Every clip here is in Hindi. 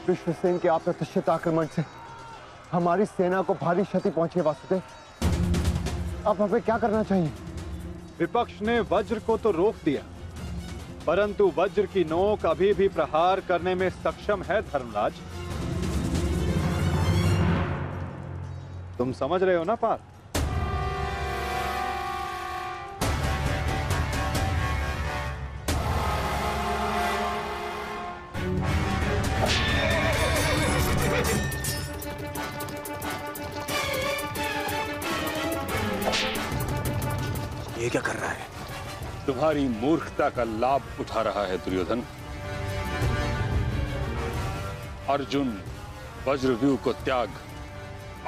विश्वसेन के अप्रत्याशित आक्रमण से हमारी सेना को भारी क्षति पहुंची है वासुदेव। अब हमें क्या करना चाहिए? विपक्ष ने वज्र को तो रोक दिया, परंतु वज्र की नोक अभी भी प्रहार करने में सक्षम है धर्मराज। तुम समझ रहे हो ना पार्थ? ये क्या कर रहा है? तुम्हारी मूर्खता का लाभ उठा रहा है दुर्योधन। अर्जुन वज्रव्यूह को त्याग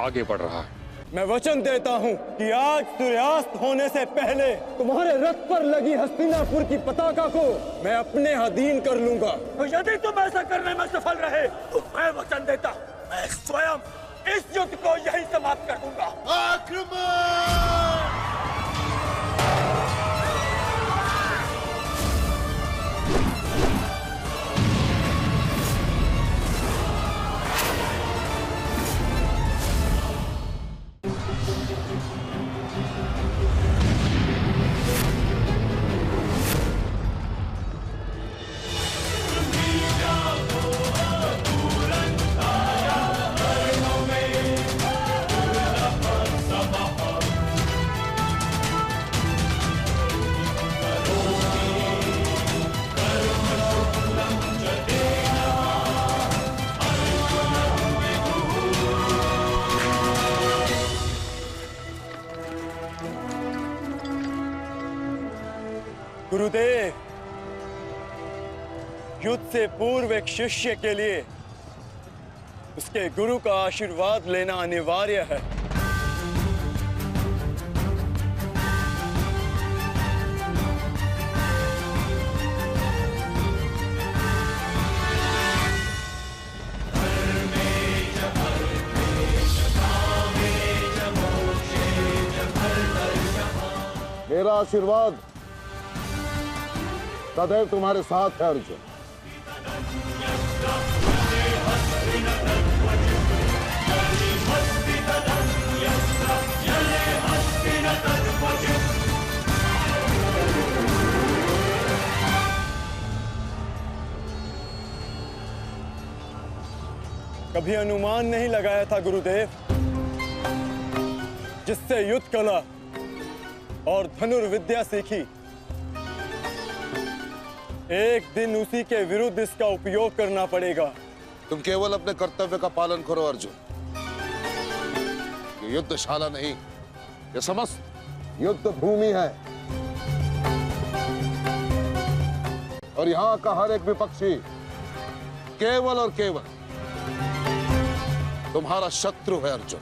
आगे बढ़ रहा है। मैं वचन देता हूं कि आज सूर्यास्त होने से पहले तुम्हारे रथ पर लगी हस्तिनापुर की पताका को मैं अपने अधीन कर लूंगा। तो यदि तुम ऐसा करने में सफल रहे तो मैं वचन देता हूं मैं स्वयं इस युद्ध को यहीं समाप्त कर दूंगा। आक्रमण! गुरुदेव, युद्ध से पूर्व एक शिष्य के लिए उसके गुरु का आशीर्वाद लेना अनिवार्य है। मेरा आशीर्वाद सदैव तुम्हारे साथ है अर्जुन। कभी अनुमान नहीं लगाया था गुरुदेव, जिससे युद्ध कला और धनुर्विद्या सीखी, एक दिन उसी के विरुद्ध इसका उपयोग करना पड़ेगा। तुम केवल अपने कर्तव्य का पालन करो अर्जुन। ये युद्धशाला नहीं, ये समस्त युद्ध भूमि है और यहाँ का हर एक विपक्षी केवल और केवल तुम्हारा शत्रु है अर्जुन।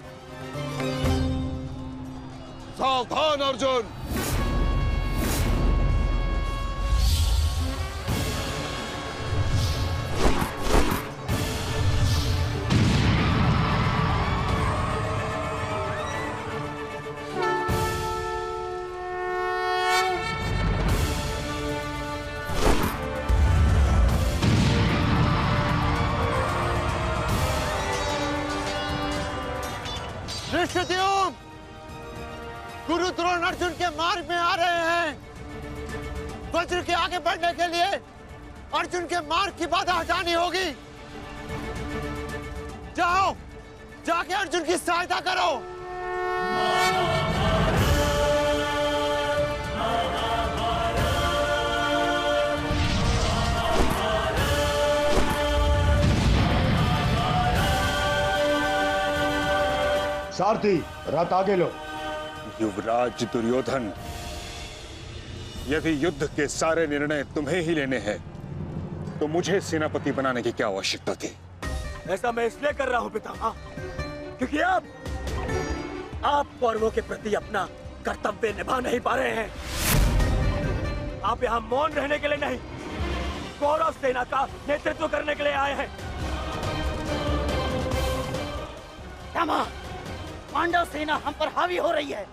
सावधान अर्जुन! धृष्टद्युम्न, गुरु द्रोण अर्जुन के मार्ग में आ रहे हैं। वज्र के आगे बढ़ने के लिए अर्जुन के मार्ग की बाधा हटानी होगी। जाओ, जाके अर्जुन की सहायता करो। सारथी, रथ आगे लो। युवराज दुर्योधन, यदि युद्ध के सारे निर्णय तुम्हें ही लेने हैं तो मुझे सेनापति बनाने की क्या आवश्यकता थी? ऐसा मैं इसलिए कर रहा हूं पितामह, क्योंकि आप कौरवों के प्रति अपना कर्तव्य निभा नहीं पा रहे हैं। आप यहाँ मौन रहने के लिए नहीं, कौरव सेना का नेतृत्व करने के लिए आए हैं। पांडव सेना हम पर हावी हो रही है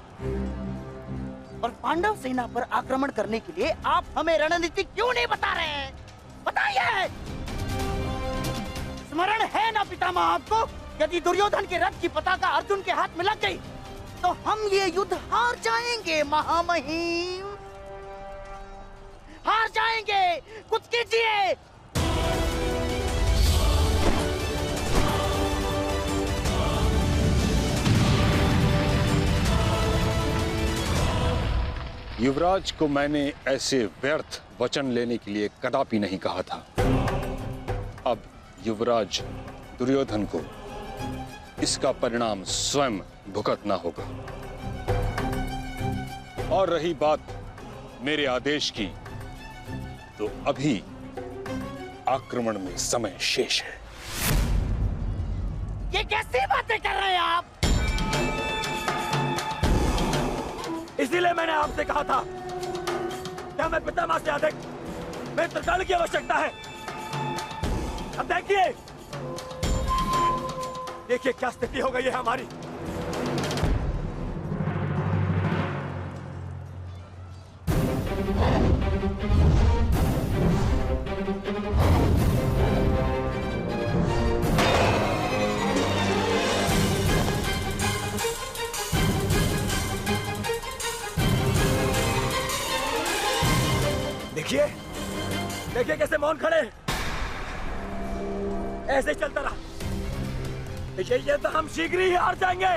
और पांडव सेना पर आक्रमण करने के लिए आप हमें रणनीति क्यों नहीं बता रहे हैं? बताइए। स्मरण है ना पितामह आपको, यदि दुर्योधन के रथ की पताका अर्जुन के हाथ में लग गई तो हम ये युद्ध हार जाएंगे महामहिम, हार जाएंगे। कुछ कीजिए। युवराज को मैंने ऐसे व्यर्थ वचन लेने के लिए कदापि नहीं कहा था। अब युवराज दुर्योधन को इसका परिणाम स्वयं भुगतना होगा। और रही बात मेरे आदेश की, तो अभी आक्रमण में समय शेष है। ये कैसी बातें कर रहे हैं आप? इसीलिए मैंने आपसे कहा था कि हमें पितामह से अधिक मित्रगण की आवश्यकता है। अब देखिए क्या स्थिति हो गई है हमारी। देखिए कैसे मौन खड़े, ऐसे ही चलता रहा ये तो हम शीघ्र ही हार जाएंगे।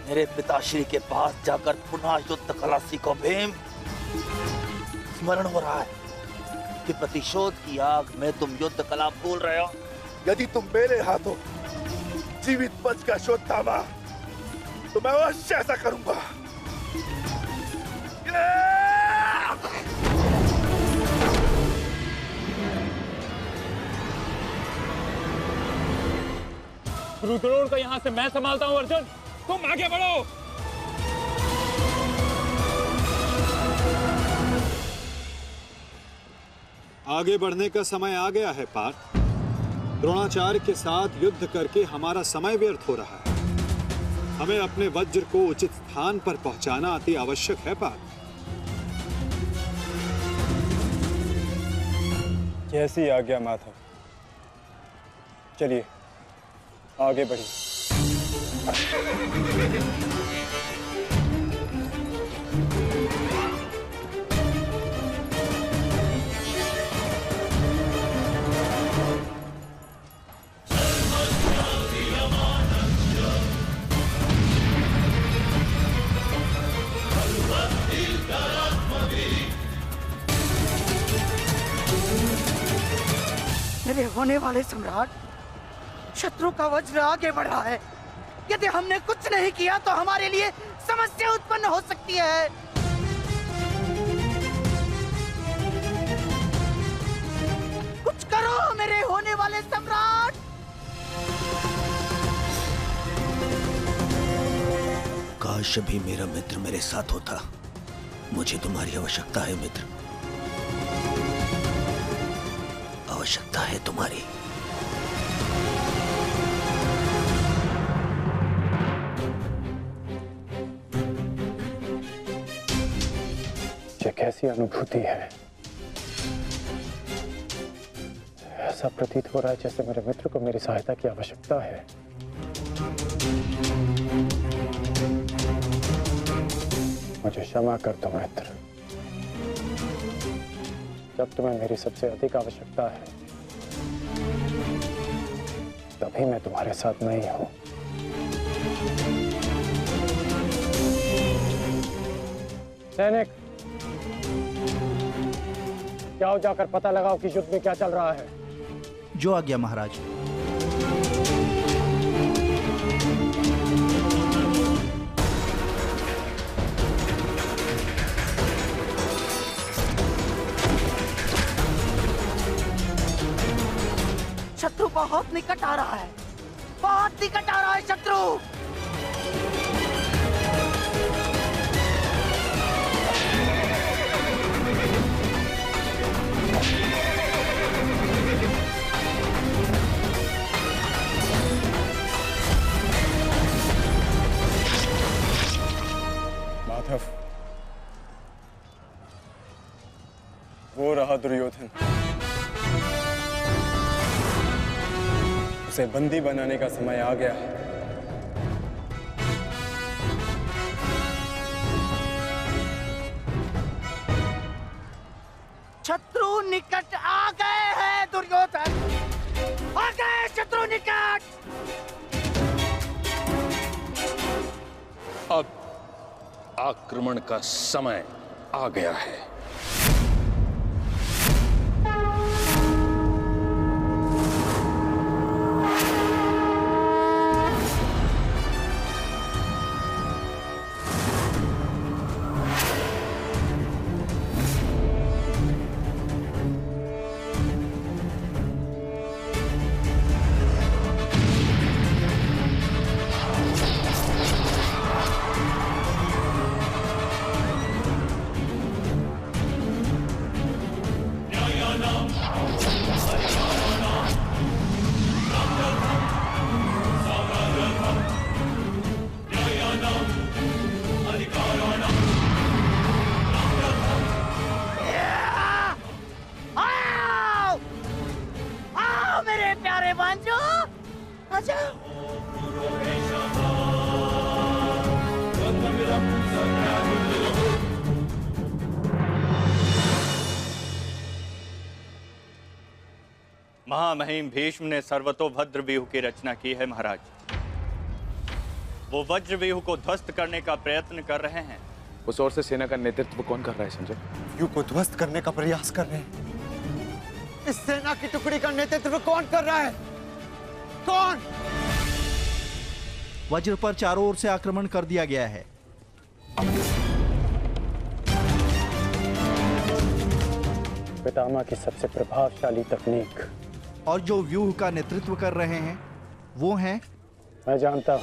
मेरे पिताश्री के पास जाकर पुनः युद्ध कला सीखो भीम। स्मरण हो रहा है कि प्रतिशोध की आग में तुम युद्ध कला भूल रहे हो। यदि तुम मेरे हाथों जीवित बचकर शोध थामा तो मैं अवश्य ऐसा करूंगा। रुद्रोण को यहाँ से मैं संभालता हूँ। अर्जुन तुम आगे बढ़ो। आगे बढ़ने का समय आ गया है पार्थ। द्रोणाचार्य के साथ युद्ध करके हमारा समय व्यर्थ हो रहा है। हमें अपने वज्र को उचित स्थान पर पहुंचाना अति आवश्यक है पार्थ। कैसी आज्ञा माधव। चलिए आगे बढ़िए। मेरे होने वाले सम्राट, शत्रु का वज्र आगे बढ़ रहा है। यदि हमने कुछ नहीं किया तो हमारे लिए समस्या उत्पन्न हो सकती है। कुछ करो मेरे होने वाले सम्राट। काश भी मेरा मित्र मेरे साथ होता। मुझे तुम्हारी आवश्यकता है मित्र, आवश्यकता है तुम्हारी। ये कैसी अनुभूति है। ऐसा प्रतीत हो रहा है जैसे मेरे मित्र को मेरी सहायता की आवश्यकता है। मुझे क्षमा कर दो मित्र। जब तुम्हें मेरी सबसे अधिक आवश्यकता है तभी मैं तुम्हारे साथ नहीं हूं। सैनिक, जाओ जाकर पता लगाओ कि युद्ध में क्या चल रहा है। जो आज्ञा महाराज। शत्रु बहुत निकट आ रहा है, बहुत निकट आ रहा है शत्रु। तरफ वो रहा दुर्योधन। उसे बंदी बनाने का समय आ गया है। शत्रु निकट आ गए हैं दुर्योधन, आ गए शत्रु निकट। अब आक्रमण का समय आ गया है। महामहिम भीष्म ने सर्वतोभद्र व्यूह की रचना की है महाराज। वो वज्र व्यूह को ध्वस्त करने का प्रयत्न कर रहे हैं। उस ओर से सेना का नेतृत्व कौन कर रहा है संजय? व्यूह को ध्वस्त करने का प्रयास कर रहे हैं। इस सेना की टुकड़ी का नेतृत्व कौन कर रहा है? कौन? वज्र पर चारों ओर से आक्रमण कर दिया गया है। पितामह की सबसे प्रभावशाली तकनीक। और जो व्यूह का नेतृत्व कर रहे हैं वो हैं? मैं जानता हूं।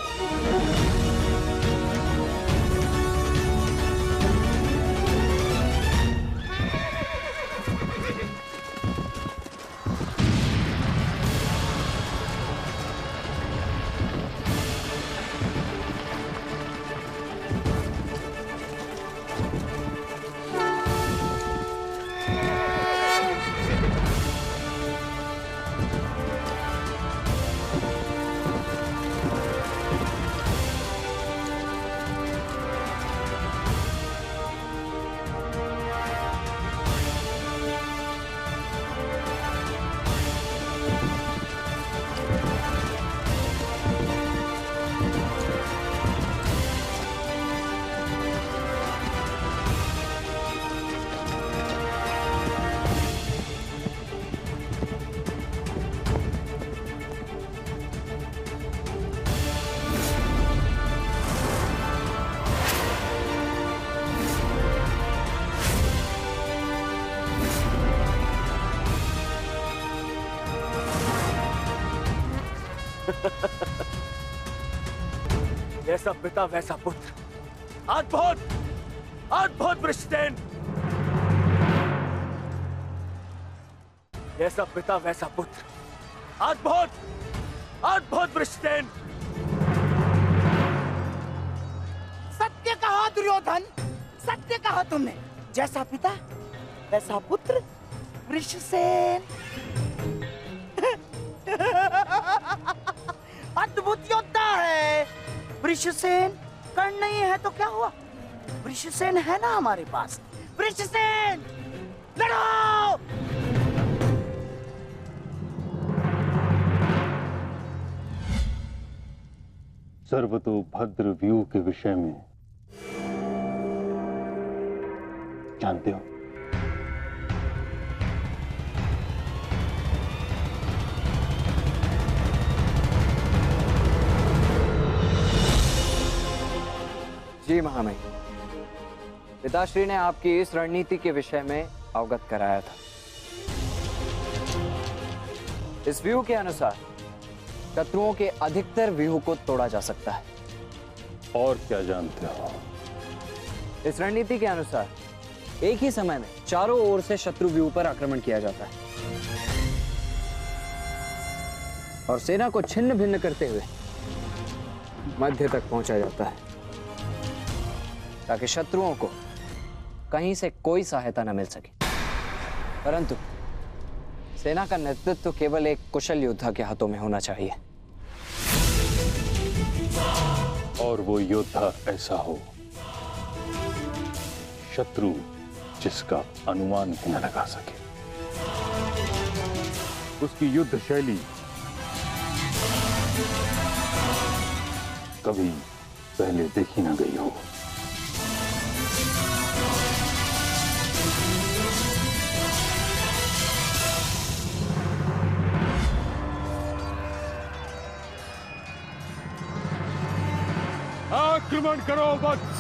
जैसा पिता वैसा पुत्र। अद्भुत, अद्भुत वृषसेन। जैसा पिता वैसा पुत्र। अद्भुत, अद्भुत वृषसेन। सत्य कहा दुर्योधन, सत्य कहा तुमने। जैसा पिता वैसा पुत्र वृषसेन। अद्भुत योद्धा है वृषसेन। कर्ण नहीं है तो क्या हुआ, वृषसेन है ना हमारे पास। वृषसेन लड़ो। सर्वतोभद्र व्यूह के विषय में जानते हो? जी महामहिम, पिताश्री ने आपकी इस रणनीति के विषय में अवगत कराया था। इस व्यूह के अनुसार शत्रुओं के अधिकतर व्यूह को तोड़ा जा सकता है। और क्या जानते हो? इस रणनीति के अनुसार एक ही समय में चारों ओर से शत्रु व्यूह पर आक्रमण किया जाता है और सेना को छिन्न भिन्न करते हुए मध्य तक पहुंचा जाता है। ताकि शत्रुओं को कहीं से कोई सहायता न मिल सके। परंतु सेना का नेतृत्व केवल एक कुशल योद्धा के हाथों में होना चाहिए। और वो योद्धा ऐसा हो शत्रु जिसका अनुमान भी न लगा सके, उसकी युद्ध शैली कभी पहले देखी न गई हो। आक्रमण करो वत्स।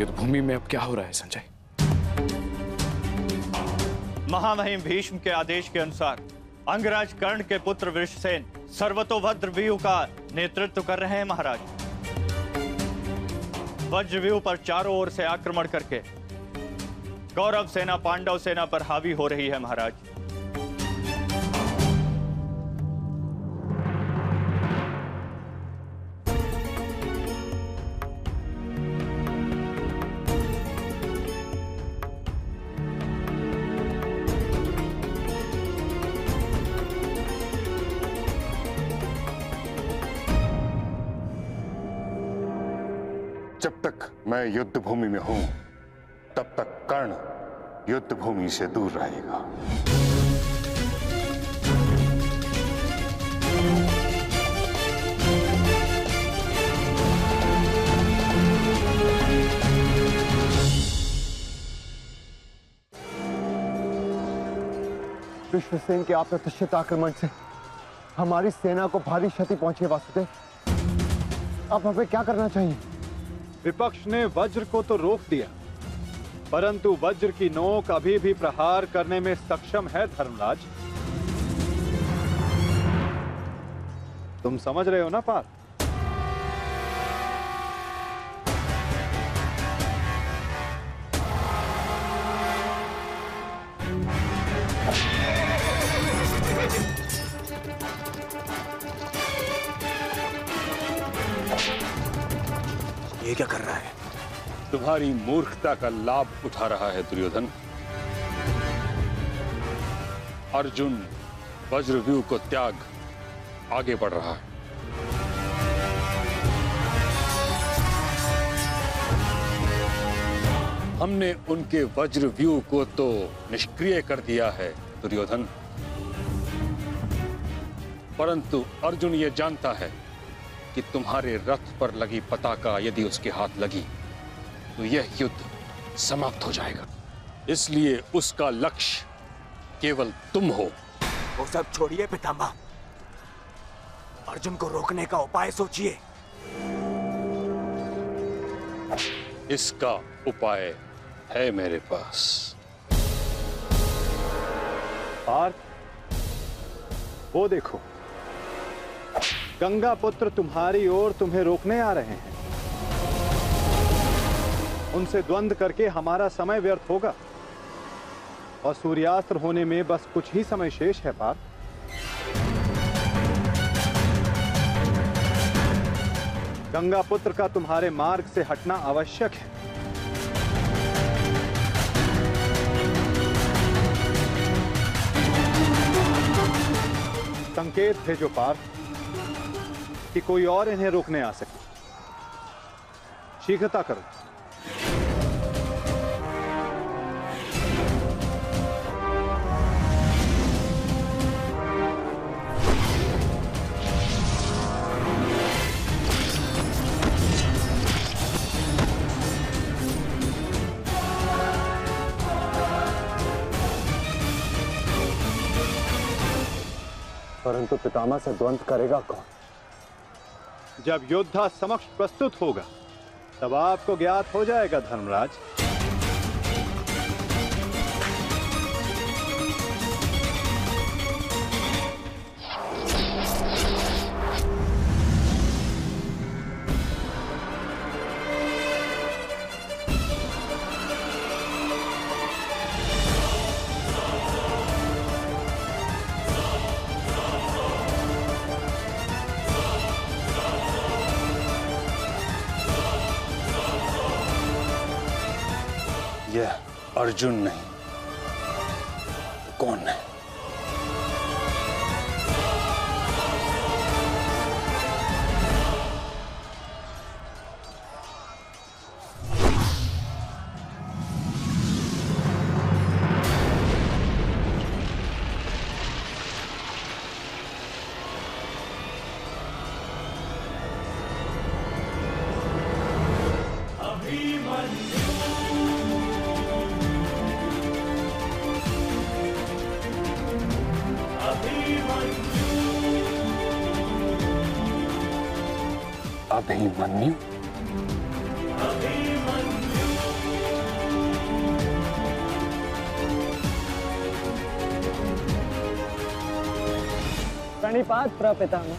युद्धभूमि में अब क्या हो रहा है संजय? महामहिम भीष्म के आदेश के अनुसार अंगराज कर्ण के पुत्र वृषसेन सर्वतोभद्र व्यूह का नेतृत्व कर रहे हैं महाराज। वज्र व्यूह पर चारों ओर से आक्रमण करके कौरव सेना पांडव सेना पर हावी हो रही है महाराज। जब तक मैं युद्ध भूमि में हूं तब तक कर्ण युद्ध भूमि से दूर रहेगा। विश्वसेन के अप्रत्याशित आक्रमण से हमारी सेना को भारी क्षति पहुंची है वासुदेव। अब हमें क्या करना चाहिए? विपक्ष ने वज्र को तो रोक दिया, परंतु वज्र की नोक अभी भी प्रहार करने में सक्षम है धर्मराज। तुम समझ रहे हो ना पार्थ? ये क्या कर रहा है? तुम्हारी मूर्खता का लाभ उठा रहा है दुर्योधन। अर्जुन वज्रव्यूह को त्याग आगे बढ़ रहा है। हमने उनके वज्रव्यूह को तो निष्क्रिय कर दिया है दुर्योधन, परंतु अर्जुन ये जानता है कि तुम्हारे रथ पर लगी पताका यदि उसके हाथ लगी तो यह युद्ध समाप्त हो जाएगा। इसलिए उसका लक्ष्य केवल तुम हो। वो सब छोड़िए पितामह, अर्जुन को रोकने का उपाय सोचिए। इसका उपाय है मेरे पास। पार्थ, वो देखो, गंगा पुत्र तुम्हारी ओर तुम्हें रोकने आ रहे हैं। उनसे द्वंद्व करके हमारा समय व्यर्थ होगा और सूर्यास्त होने में बस कुछ ही समय शेष है पार्थ। गंगा पुत्र का तुम्हारे मार्ग से हटना आवश्यक है। संकेत भेजो पार्थ कि कोई और इन्हें रोकने आ सके। शीघ्रता करो। परंतु पितामह से द्वंद्व करेगा कौन? जब योद्धा समक्ष प्रस्तुत होगा तब आपको ज्ञात हो जाएगा धर्मराज। यह अर्जुन नहीं तो कौन है? अभिमन्यु? प्रणिपात प्रपितामह।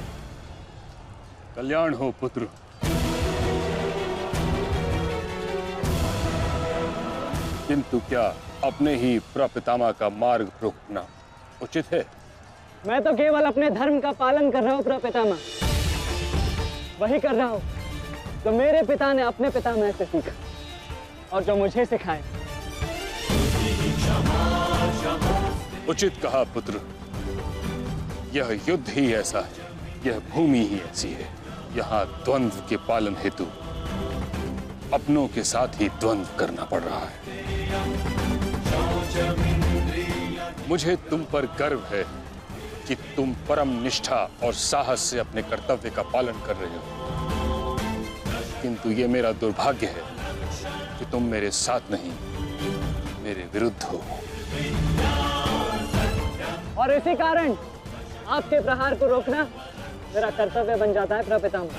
कल्याण हो पुत्र। किंतु क्या अपने ही प्रपितामह का मार्ग रोकना उचित है? मैं तो केवल अपने धर्म का पालन कर रहा हूँ प्रपितामह। वही कर रहा हूँ जो मेरे पिता ने अपने पितामह से सीखा और जो मुझे सिखाए। उचित कहा पुत्र। यह युद्ध ही ऐसा है, यह भूमि ही ऐसी है। यहाँ द्वंद्व के पालन हेतु अपनों के साथ ही द्वंद्व करना पड़ रहा है। मुझे तुम पर गर्व है कि तुम परम निष्ठा और साहस से अपने कर्तव्य का पालन कर रहे हो, किंतु ये मेरा दुर्भाग्य है कि तुम मेरे साथ नहीं, मेरे विरुद्ध हो। और इसी कारण आपके प्रहार को रोकना मेरा कर्तव्य बन जाता है प्रपितामह।